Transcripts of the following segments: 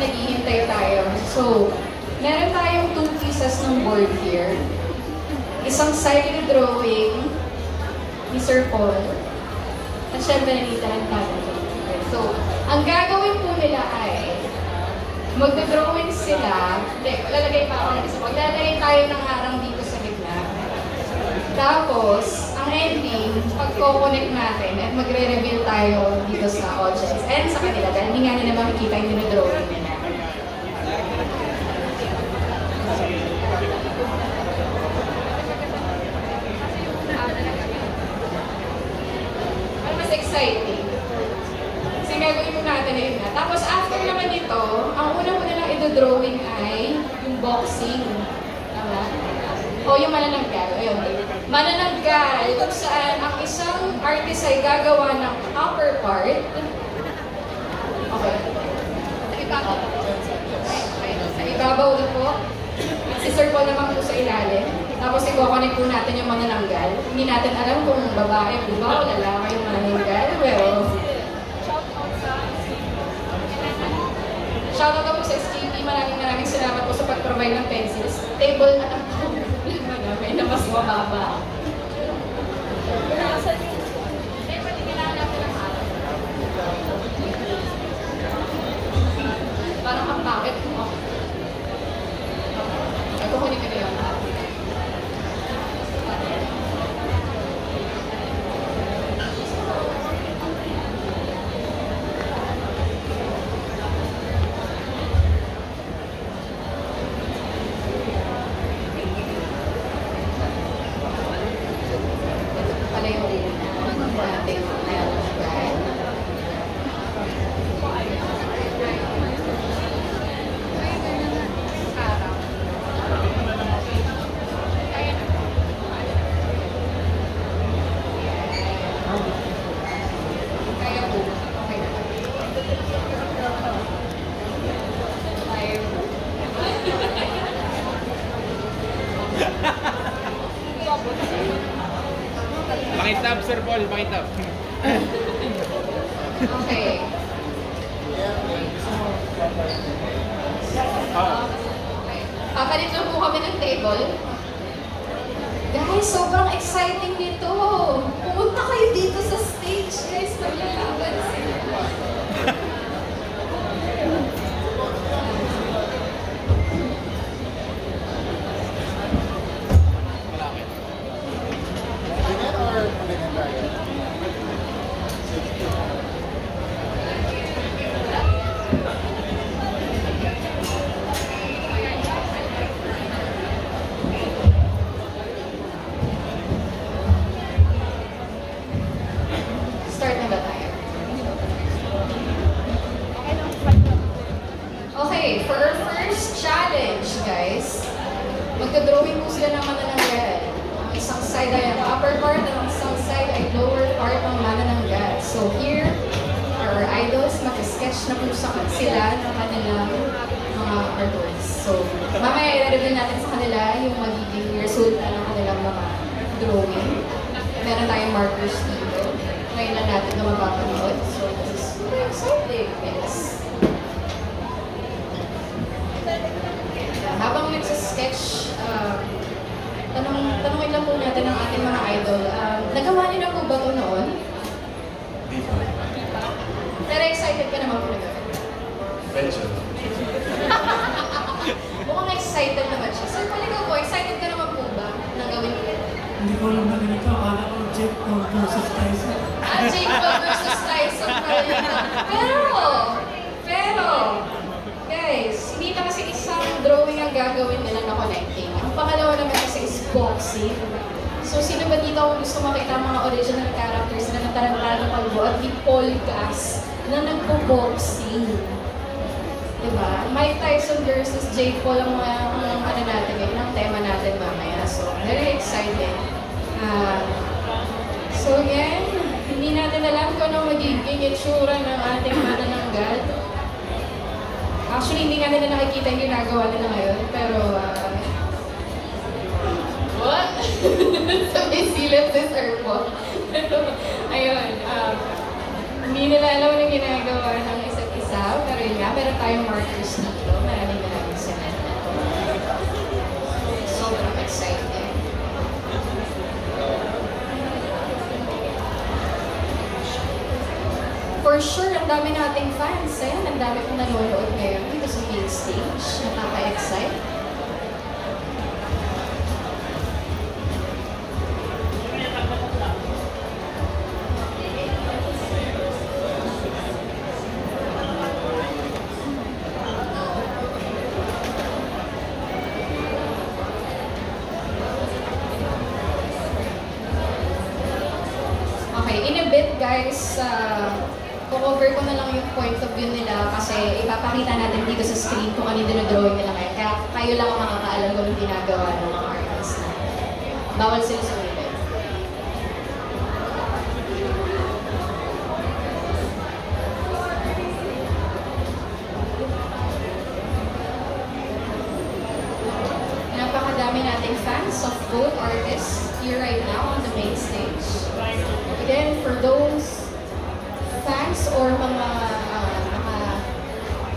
habang naghihintay tayo. So, meron tayong 2 pieces ng board here. Isang side drawing ni Sir Paul. At syempre nanitahan tayo. So, ang gagawin po nila ay magdodrawing sila. Hindi, lalagay pa ako ng isa. Maglalagay tayo ng harang dito sa gitna. Tapos, ang ending, pagko-connect natin at magre-reveal tayo dito sa audience and sa kanila dahil hindi nga nila makikita yung dinodrawing nila. Ano mas exciting? Kasi gagawin mo natin na yun na. Tapos after naman ito, ang una mo nilang idodrawing ay yung boxing. Tama? O yung manananggal. Ayun. Manananggal kung saan ang isang artist ay gagawa ng upper part. Okay. Sa ibabaw na po. Si Sir Paul naman po sa ilalim. Tapos i-connect po natin yung manananggal. Hindi natin alam kung babae o diba o lalaki yung manananggal. Pero shoutout po sa SKP. Maraming salamat po sa pag-provide ng pencils. Table na lang po. May na mas mababa. Parang ang bakit mo. Ito ko hindi ka na yun. Pakitab, Sir Paul, pakitab. Okay. Papalit lang po kami ng table. Guys, sobrang exciting nito. Pumunta kayo dito sa stage, guys. Maglalaban sila. Start na ba tayo? Okay, for our first challenge, guys, magka-drawing po sila ng manananggal. Ang isang side ay ang upper part, at ang isang side ay lower part ng manananggal. So here, our idols, mag-sketch na po sila ng kanilang mga artworks. So, mamaya i-reveal natin sa kanila yung magiging resulta ng kanilang mga drawing. Meron tayong markers dito. Ngayon lang natin na mapapanood. So, it's super exciting, guys. Habang nagsa-sketch, tanungin lang po natin ang ating mga idol. Nagawa niyo na po ba ito noon? Pero excited ka naman po na gawin? Medyo. Mukhang excited naman siya. Sir, ikaw po, excited ka naman po ba na gawin ko? Hindi ko alam na ganito. Akala ko Jake Paul versus Tyson. Jake Paul versus Tyson pero, guys, hindi na kasi isang drawing ang gagawin nila na connecting. Ang pangalawa naman kasi is boxing. So, sino ba dito kung gusto makita ang mga original characters na natarantado Palbo at ni Paul Gas na nagpo-boxing? Diba? Mike Tyson versus Jake Paul ang ano natin ngayon, ang tema natin mamaya. So, very excited. So, yan. Hindi natin alam kung ano magiging itsura ng ating manananggal. Actually, hindi nga nila nakikita yung ginagawa nila ngayon, pero what? Sabi silip si Sir Paul. Ayun, hindi nila alam yung ginagawa ng isa't isa. siya. Pero yun nga, meron tayong markers dito. Maraming cement na to. Sobrang exciting. For sure, ang dami nating fans. Ayan, ang dami kong nanonood ngayon dito sa main stage. Nakaka-excite. Okay, in a bit guys, cover ko na lang yung point of view nila kasi ipapakita natin dito sa screen kung ano yung dinodrawing nila ngayon. Kaya kayo lang ang makakaalam kung anong ginagawa ng mga artists na. Bawal sila sumilip. Napakadami nating fans of both artists here right now on the main stage. Again, for those fans or mga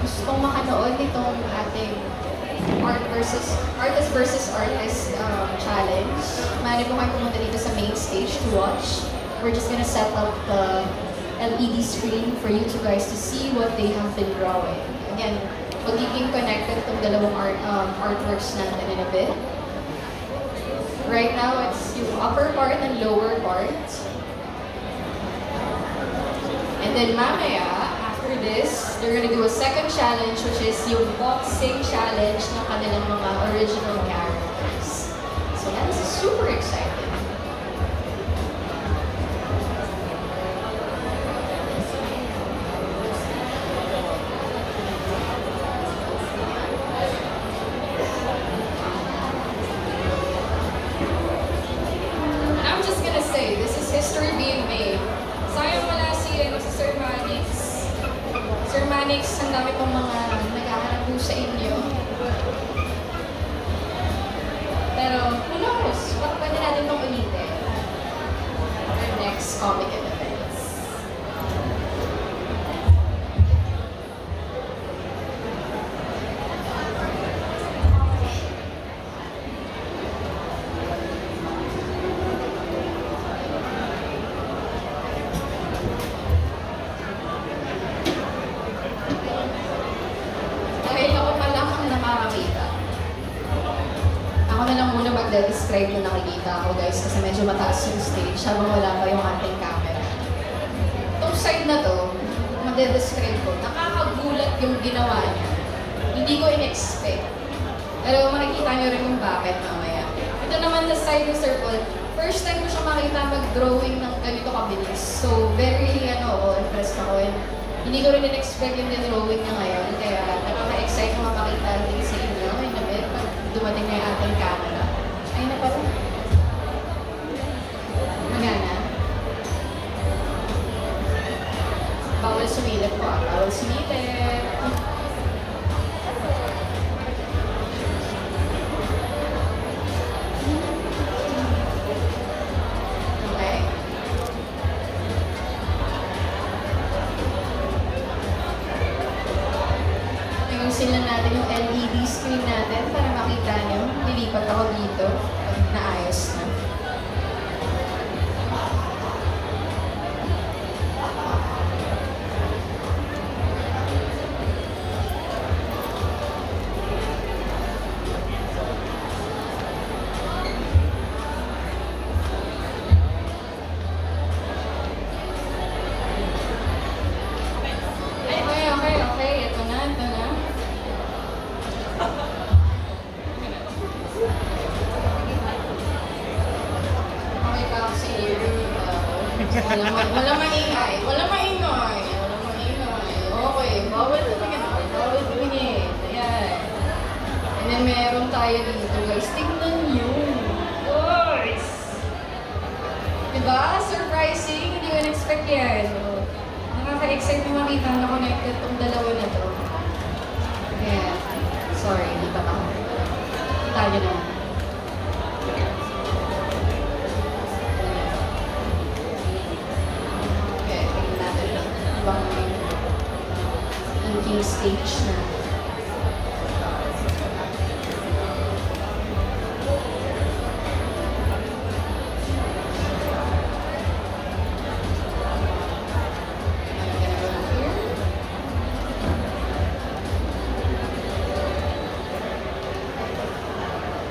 gustong makanood nitong ating artist versus artist challenge, maaari po kayo pumunta dito sa main stage to watch. We're just gonna set up the LED screen for you two guys to see what they have been drawing. Again, magiging connected itong dalawang artworks natin in a bit. Right now, it's yung upper part and lower part. And then mamaya, after this, they're gonna do a second challenge, which is yung boxing challenge ng kanilang mga original characters. So that is super exciting. And I'm just gonna say, this is history being made. Sayang wala si Sir Manix. Sir Manix, ang dami pong mga naghahanap po sa inyo. Pero, who knows? Pwede natin itong ulitin. Our next comic events. Magde-describe yung nakikita ko guys kasi medyo mataas yung stage habang wala pa yung ating camera. Itong side na to, magde-describe ko, nakakagulat yung ginawa niya. Hindi ko in-expect. Pero makikita niyo rin kung bakit mamaya. Ito naman sa side ng Sir Paul, first time ko siya makita mag-drawing ng ganito kabilis. So very impressed ako. And hindi ko rin in-expect yung drawing niya ngayon. Kaya nakaka-excite ko mapakita rin sa inyo in a bit pag dumating na yung ating camera. Ayun na pala. Magana. Bawal sumilip po. Bawal sumilip. Okay. Ayusin lang natin yung LED screen natin para makita nyo. Lilipat ako dito pag naayos na. Okay. Ito na. Walang maingay. Okay, bawal tumingin. Ayan. And then meron tayo dito guys. Tignan nyo. Guys! Diba? Surprising. Hindi ko in-expect yan. Nakaka-excite na makita na connected tong dalawa na to. Ayan. Sorry, hindi pa ako. Kita nyo na.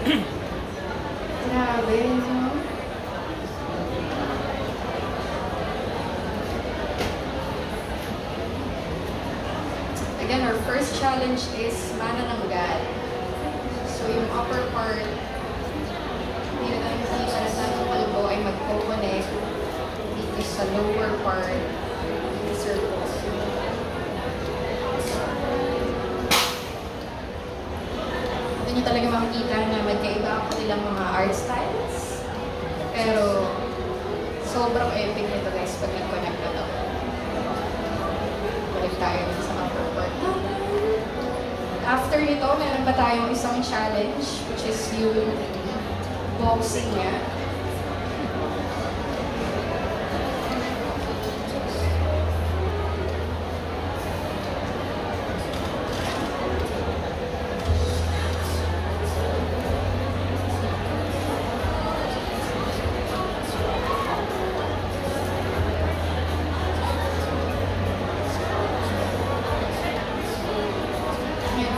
Grabe, no? Again, our first challenge is manananggal. So yung upper part, hindi na tayo kalbo ay magko-connect dito sa lower part ng circle. Ito nyo talaga makikita na magkaiba ang kanilang mga art styles. Pero sobrang epic nito guys pag nag-connect na to. Balik tayo dito sa upper part. After nito, meron pa tayong isang challenge which is yung boxing niya.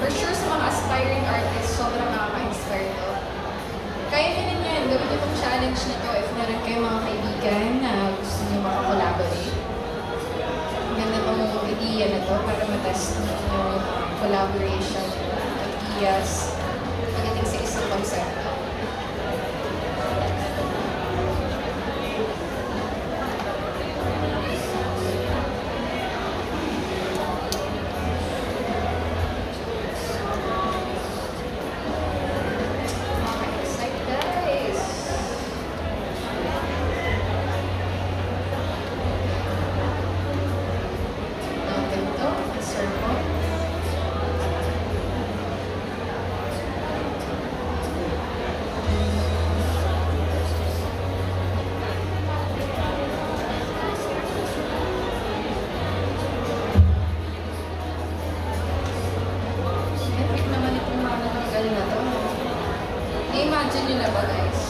For sure, sa mga aspiring artists, sobrang nakaka-inspire to. Kaya din yan, gawin nyo itong challenge na to if meron kayong mga kaibigan na gusto nyo makakollaborate. Ang ganda itong idea na to para matest yung collaboration, ideas, pagdating sa isang konsepto. I-imagine nyo na ba guys?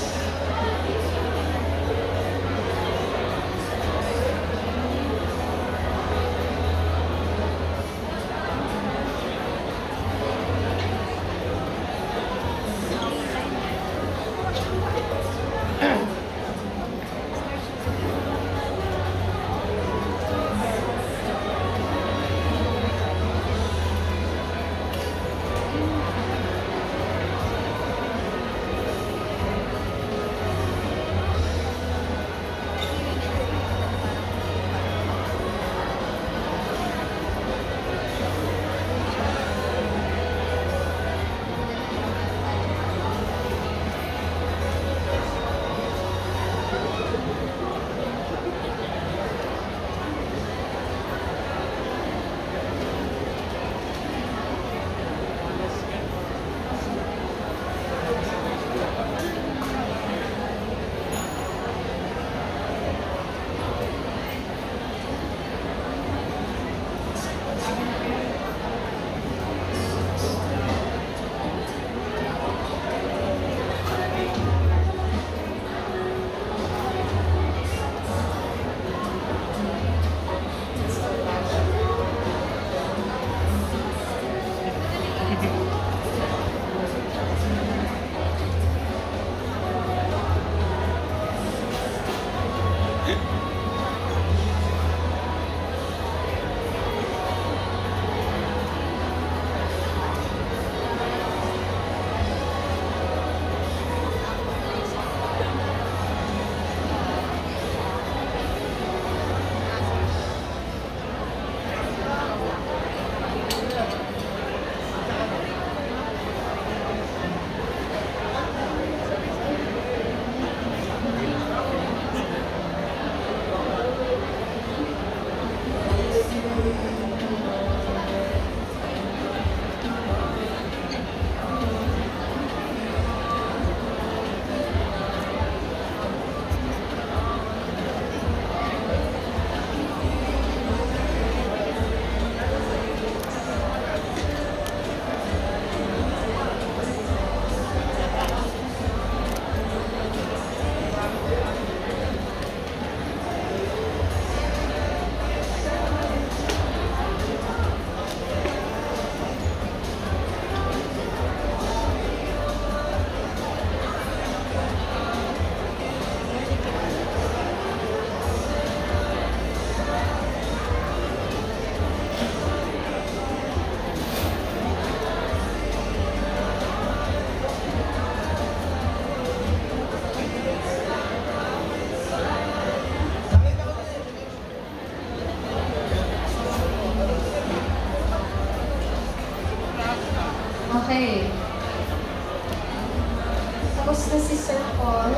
Tapos na si Sir Paul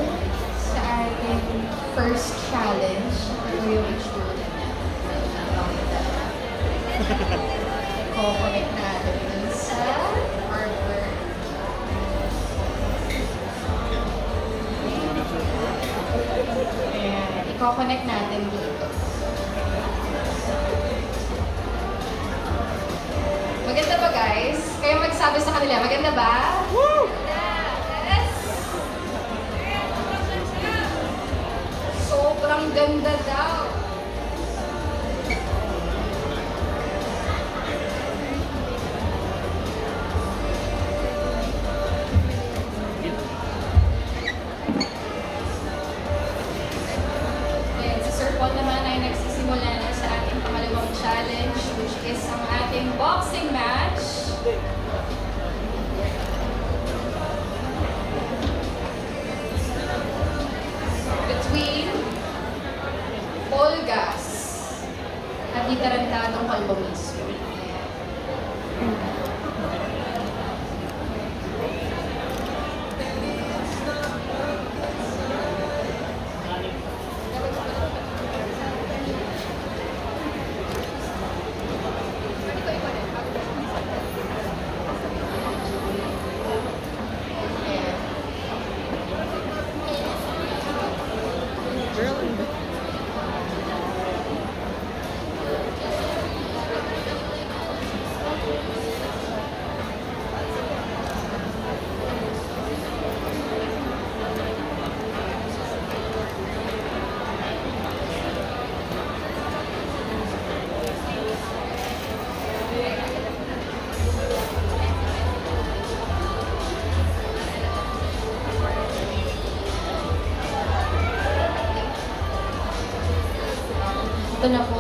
sa ating first challenge. Ito yung issue niya. Connect natin dun sa hardware. Ayan, i-connect natin dito. Maganda ba guys? Kayo magsabi sa kanila, maganda ba? Woo! Yes! Sobrang ganda daw. Ayan, si Sir Paul naman ay nagsisimula na sa ating pangalawang challenge, which is ang ating boxing match. Between Paul Gas at di Tarantadong Kalbo mismo. Ito na po,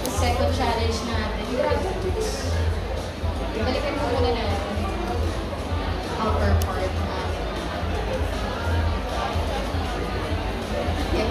second challenge natin. Grabe, balikan ko muna natin outer part natin. Yep.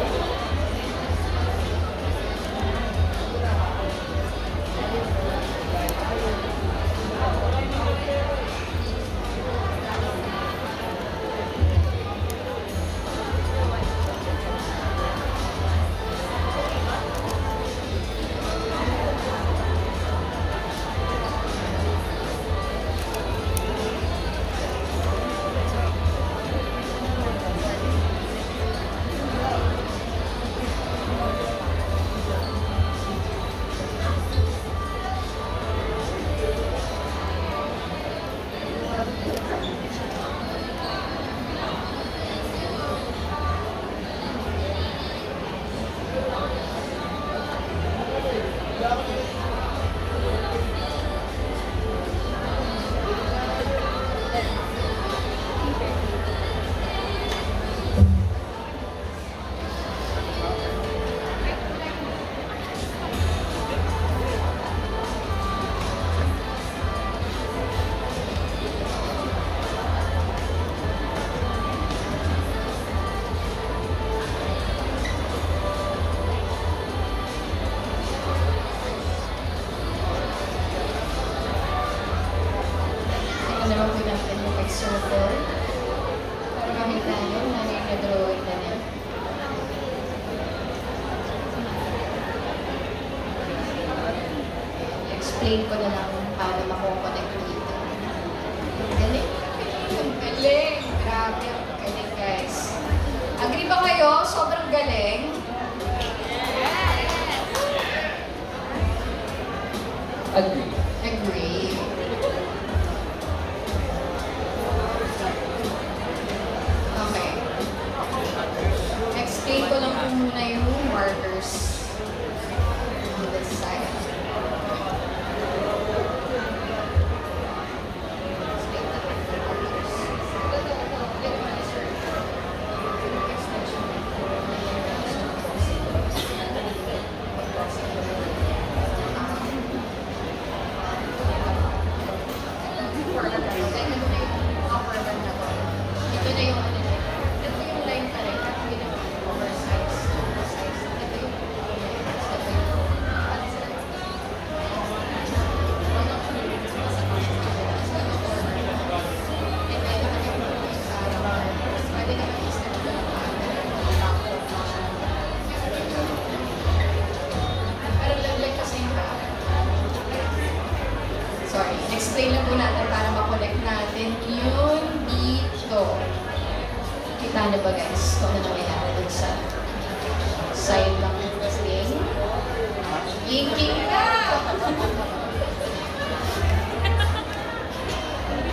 Naman po natin yung circle para makita nyo na nag-drawing na niya. Explain ko na lang paano mako-connect dito. Galing! Galing! Grabe ang galing guys. Agree ba kayo? Sobrang galing. Agree. Agree. Okay. Explain ko lang po muna yung markers. On this side. Explain natin yung markers. na ba guys? Kung ano nangyayari dun sa side ng ring? Inking na!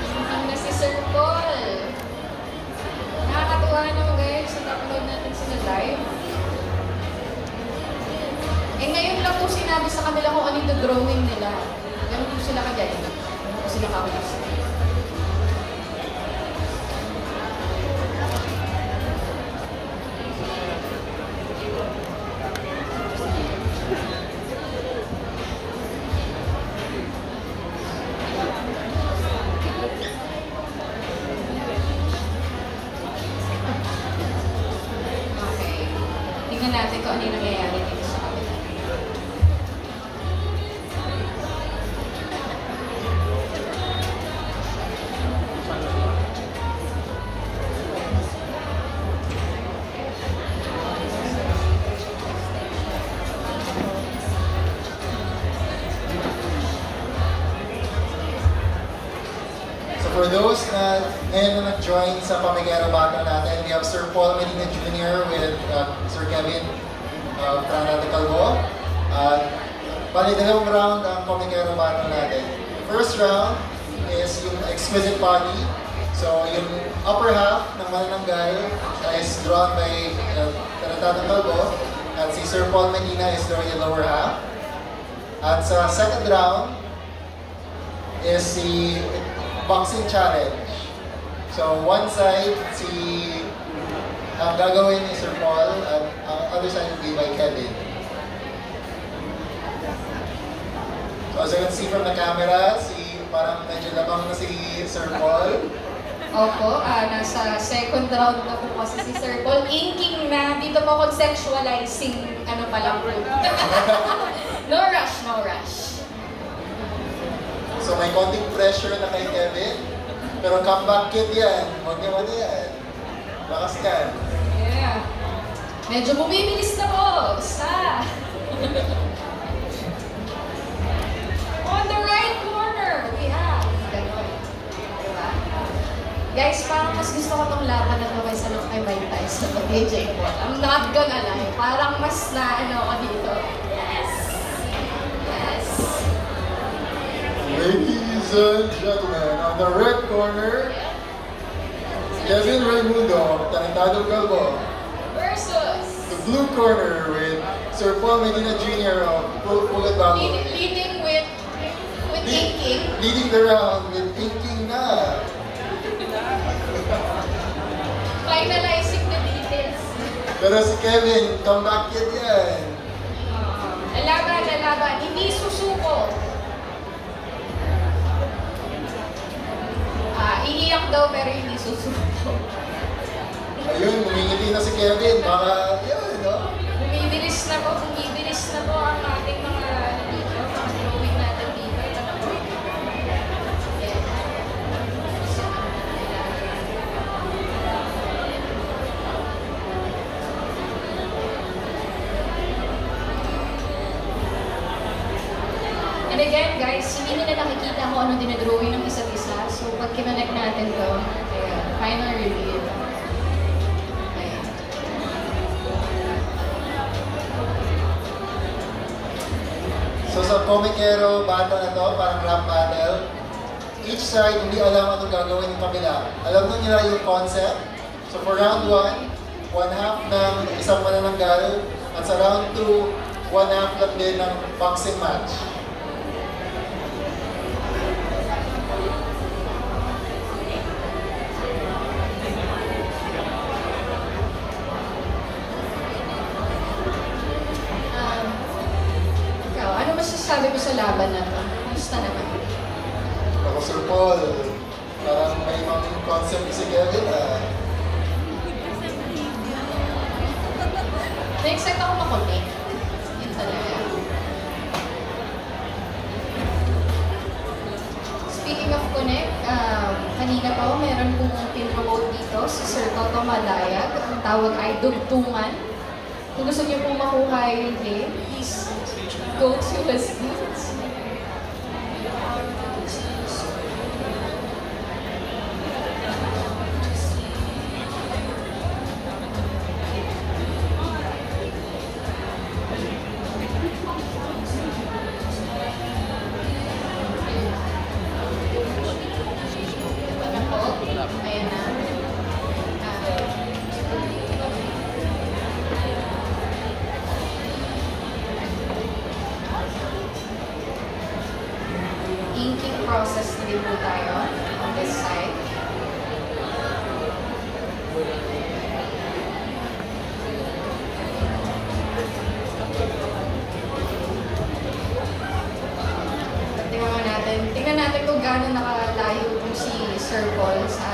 Inking na si Sir Paul. Nakakatuwa naman guys, na-upload natin sila live. Eh ngayon lang po sinabi sa kanila kung ano yung drawing nila. Ganun po sila kagaling. Ganun po sila kakulis. Okay. Tingnan natin kung ano yung nangyayari dito sa kabila. For those na ngayon na nag-join sa Pamigero Battle natin, we have Sir Paul Medina Jr. with Sir Kevin Tranada Calvo. Bali, dalawang round ang Pamigero Battle natin. The first round is yung exquisite body. So, yung upper half ng manananggal is drawn by Tranada Calvo, at si Sir Paul Medina is drawing the lower half. At sa second round is si boxing challenge. So, one side, ang gagawin ni Sir Paul, at ang other side will be by Kevin. So, as you can see from the camera, parang medyo labang na si Sir Paul. Opo, nasa second round na po kasi si Sir Paul. Inking na, dito po conceptualizing, ano pala po. No rush, no rush. So may konting pressure na kay Kevin. Pero comeback kid yan. Huwag niyo ano yan. Lakas yan. Yeah. Medyo bumibilis na po. On the right corner, we have. Ganon. Diba? Guys, parang mas gusto ko itong laban na ito kaysa nung kay Mike Tyson at AJ Paul. I'm not gonna lie. Parang mas na ano ako dito. Yes. Yes. Ladies and gentlemen, on the red corner, Kevin Raimundo, Tarantado Calvo. Versus. The blue corner with Sir Paul Medina Jr. of Pugat Bago. Leading with Inking. Leading the round with Inking na. Finalizing the details. Pero si Kevin, comeback kid yan. Lalaban. Hindi susuko. Iiyak daw pero hindi susuko. Ayun, humingiti na si Kevin. Baka, yun, no? Bumibilis na po ang ating mga dito, mga drawing natin dito. Ito na po. Yeah. And again, guys, hindi nila nakikita kung ano dinadrawing ng isa't isa. So, pag kinonect natin to, ayan, final reveal. Ayan. So sa Pamigero battle na to, parang rap battle, each side hindi alam anong gagawin ng kabila. Alam na nila yung concept. So for round 1, one half ng isang manananggal, at sa round 2, one half lang din ng boxing match. Ano masasabi mo sa laban na to? Kamusta naman? Ako Sir Paul, parang may mga concept si Kevin Na-excite ako makunik. Yun talaga. Speaking of connect, kanina pa ako meron pong pin-promote dito si Sir Toto Malayag. Ang tawag ay Dugtungan. Kung gusto niyo pong makuha yung game, please go to his boots.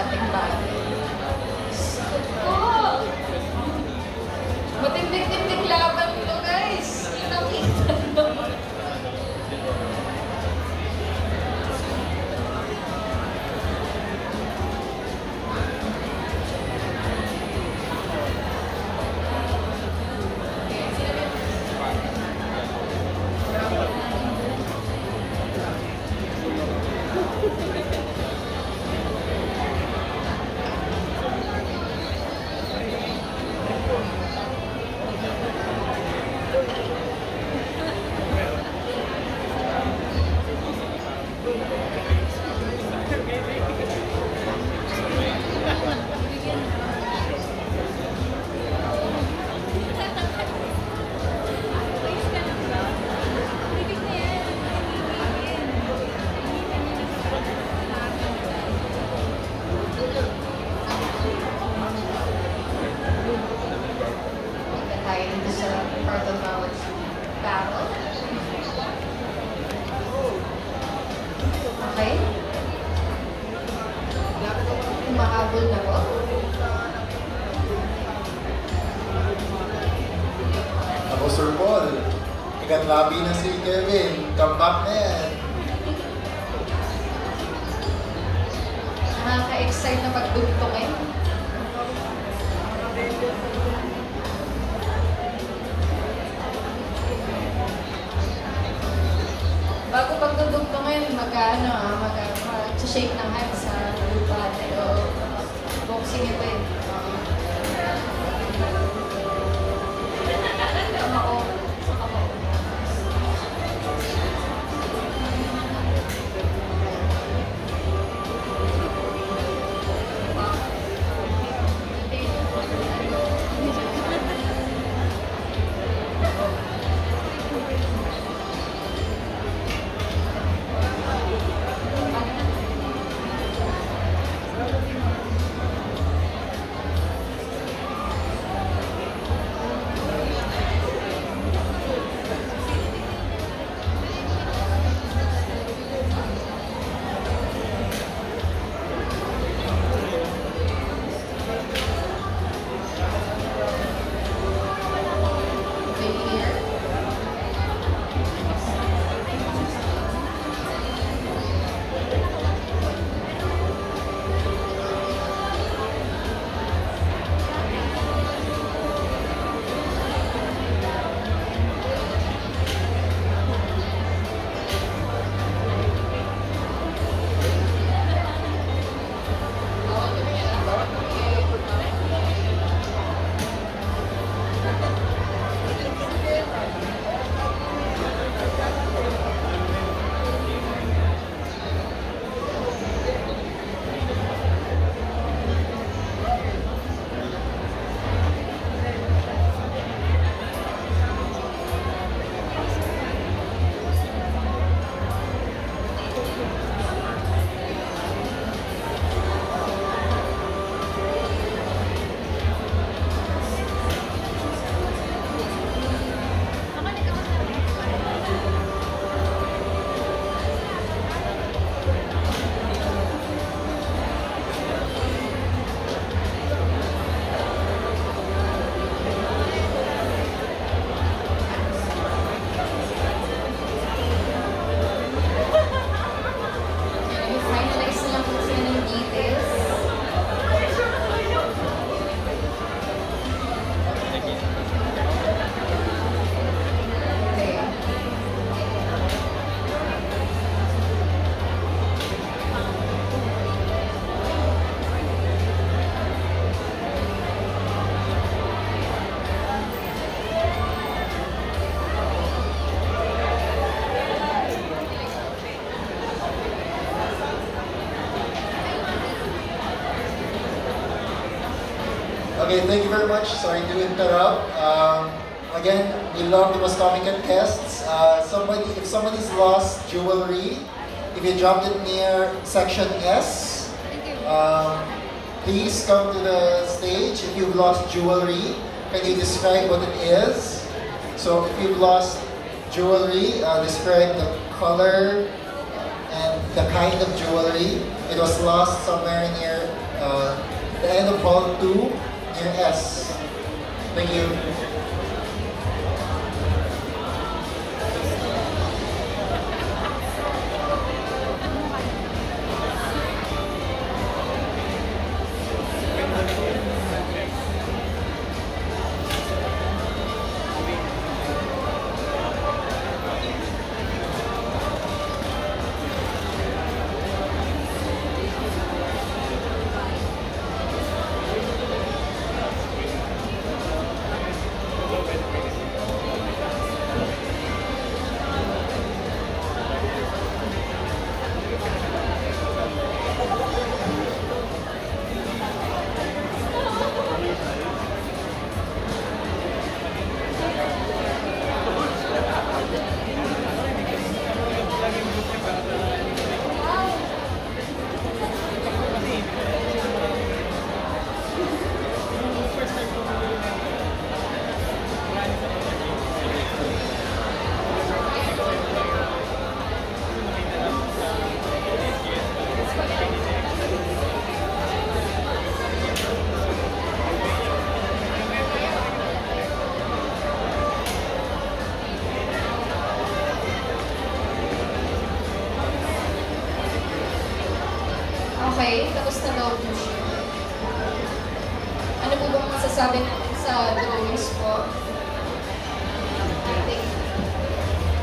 ating battle. Oh! Matindig-tindig laban ito, guys. Kitang-kita naman. Tayo dito sa part of our battle. Okay? Humahabol na po. Ako, Sir Paul. Ikat-labi na si Kevin. Come back na yan. Nakaka-excite na pagdugtongin. Bago pagdudugtongin, mag-shake ng hand sa lupa. Pero boxing ito eh. Ako. Okay, thank you very much. Sorry to interrupt. Again, we love the most common contests. If somebody's lost jewelry, if you dropped it near section S, please come to the stage. If you've lost jewelry, can you describe what it is? So if you've lost jewelry, describe the color and the kind of jewelry. It was lost somewhere near Thank you. Okay, tapos na daw po siya. Ano po bang masasabi sa drawings po?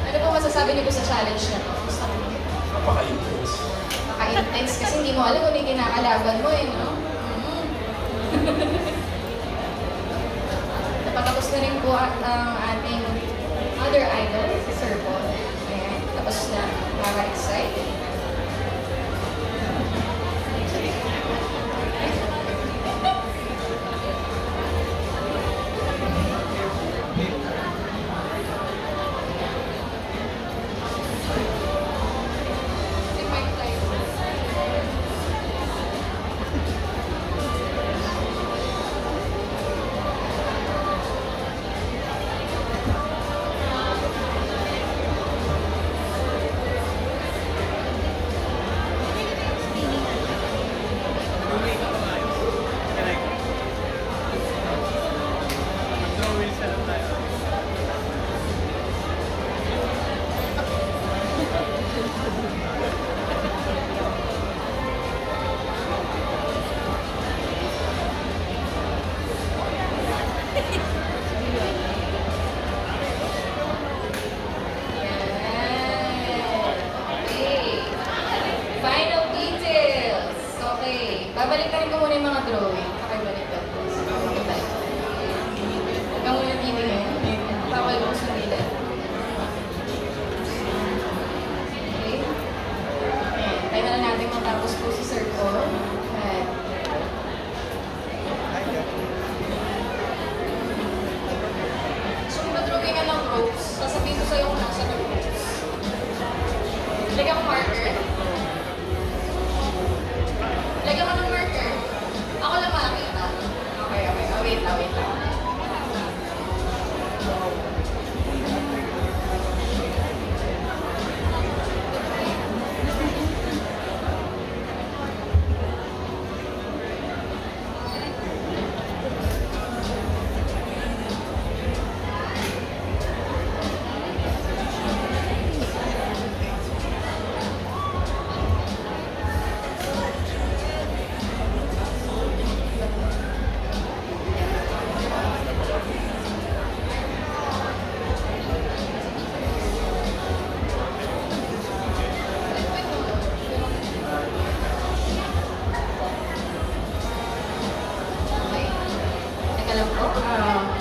Ano po masasabi niyo po sa challenge na to? Napaka-intense. Maka-intense kasi hindi mo alam kung ano yung kinakalaban mo eh, no? Napatapos na rin po ang ating other idol, si Sir Paul. Ayan, tapos na. Nakaka-excite. Babalik ko muna yung mga drawing. Pakibalik ka. Huwag kang muna titingin. Bawal mo sa nila. Okay. Tayo na lang natin matapos po si Sir Paul. So, mag-drawing ka ng ropes. Sasabihin ko sa'yo kung nasa ng ropes. Lagyan ko marker. Lagyan ko ng marker. Ako lang makakita. Okay. Wait lang.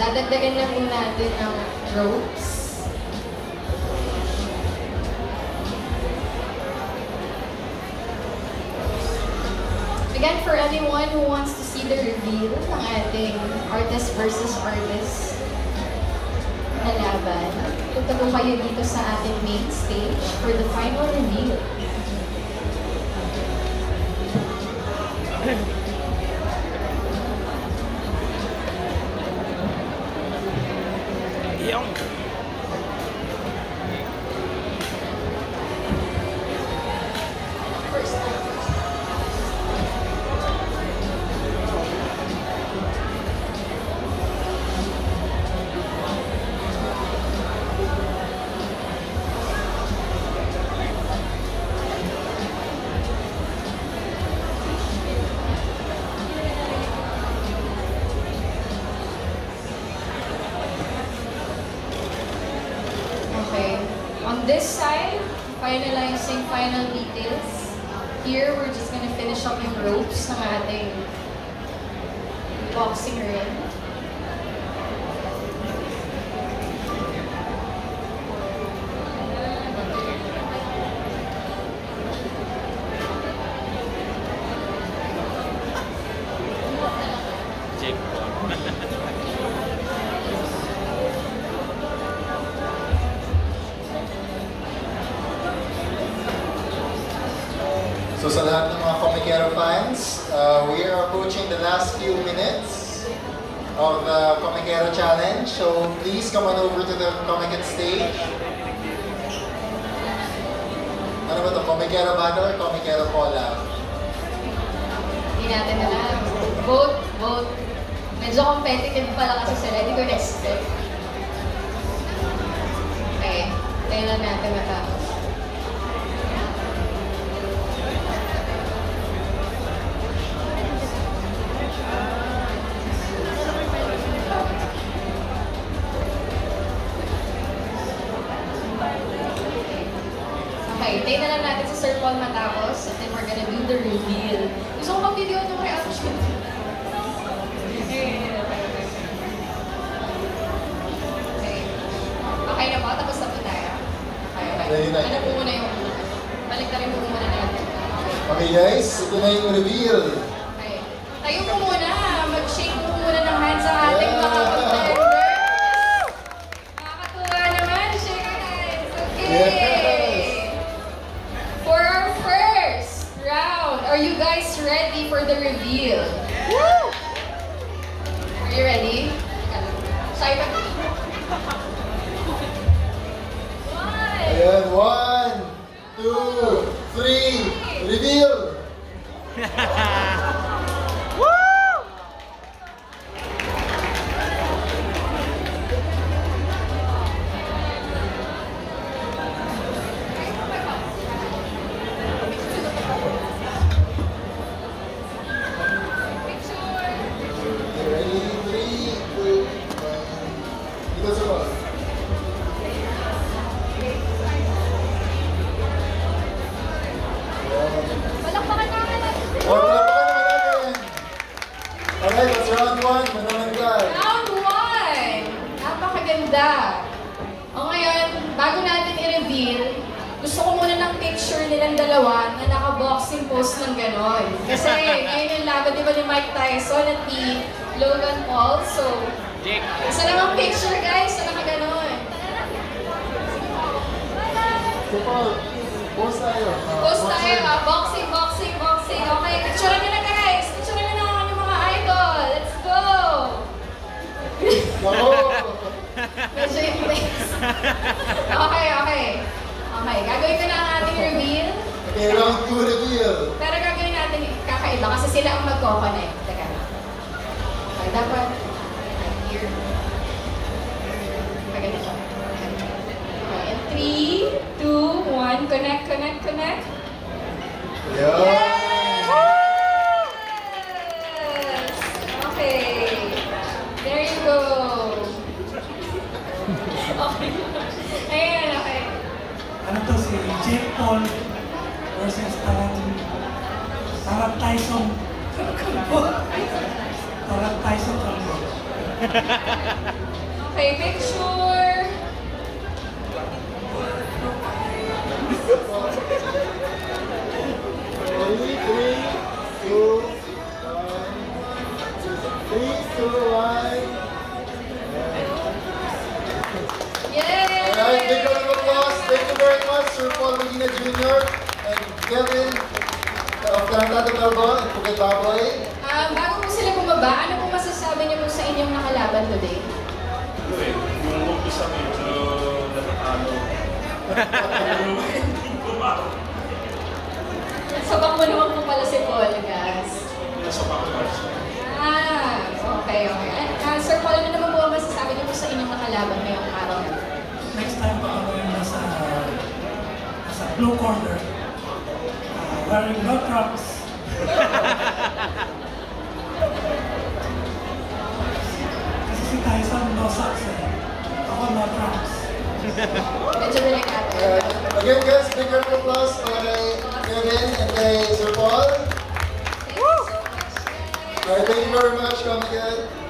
Dadagdagan na po natin ng ropes. Again, for anyone who wants to see the reveal ng ating artist versus artist na laban, punta po kayo dito sa ating main stage for the final reveal. finalizing final details. Here, we're just gonna finish up yung ropes ng ating boxing ring. Jake Paul. So sa lahat ng mga Comikero fans, we are approaching the last few minutes of the Comikero Challenge. So please come on over to the Comiket stage. Ano ba ito? Comikero Battle or Comikero Collab? Hindi natin alam. Vote. Medyo competitive pala kasi sila. Hindi ko na-expect. Okay. Tayo lang natin matapos. Okay, tayo na lang natin si Sir Paul matapos and then we're gonna do the reveal. Gusto ko mag-video ng reaction. Okay na ba? Tapos na po tayo. Okay. Ano po muna yung balik na rin po muna natin. Okay guys, ito na yung reveal. Okay. Tayo po muna. Mag-shake po muna ng hands sa ating mga contenders. Nakakatuwa naman. Shake hands. Okay. For our first round, are you guys ready for the reveal? Woo! Are you ready? Shy pa. Ayan, 1, 2, 3, reveal! Ready? 3, 2, 1. Dito sa ball. Palakpakan namin. Palakpakan naman natin! Alright, that's round 1. Manananggal. Round 1! Napakaganda. O ngayon, bago natin i-reveal, gusto ko muna ng picture nilang dalawa na naka-boxing pose ng ganon. Kasi ngayon yung laban, di ba, ni Mike Tyson at ni Logan Paul. So, Jake. isa namang picture guys na naka-ganon. So, Paul, pose tayo. Pose tayo ha. Boxing. Okay, picture nyo na guys. Picture nyo na ang mga idol. Let's go! Ako! Medyo intense. Okay. Okay, gagawin ko na ang ating reveal. Okay, round 2 reveal. Pero gagawin natin kakaiba kasi sila ang magko-connect. Teka lang. Okay, dapat here. Ganito. Okay, and 3, 2, 1. Connect. Yeah! Yes! Okay. There you go. Okay. Ayan, okay. Ano to si Jake Paul versus Tarat Tyson. Tarat Tyson Kalbo. Okay, picture. Ready? 3, 2, 1. Yay! Alright, big round of applause. Thank you very much, Sir Paul Medina Jr. and Kevin of Tarantado Calvo and Phuket Baboy. Bago po sila bumaba, ano po masasabi niyo po sa inyong nakalaban today? Yung umpisa medyo natatalo. Sa bako naman po pala si Paul, guys. Nasa Pangasinan. Okay. Sir Paul, ano naman po ang masasabi niyo po sa inyong nakalaban ngayong araw? Next time pa ako yung nasa blue corner. Wearing no trunks. Kasi si Tyson no socks eh. Ako no trunks. Medyo delikado. Again guys, big round of applause para kay Kevin and kay Sir Paul. Thank you so much. Alright, thank you very much. Come again.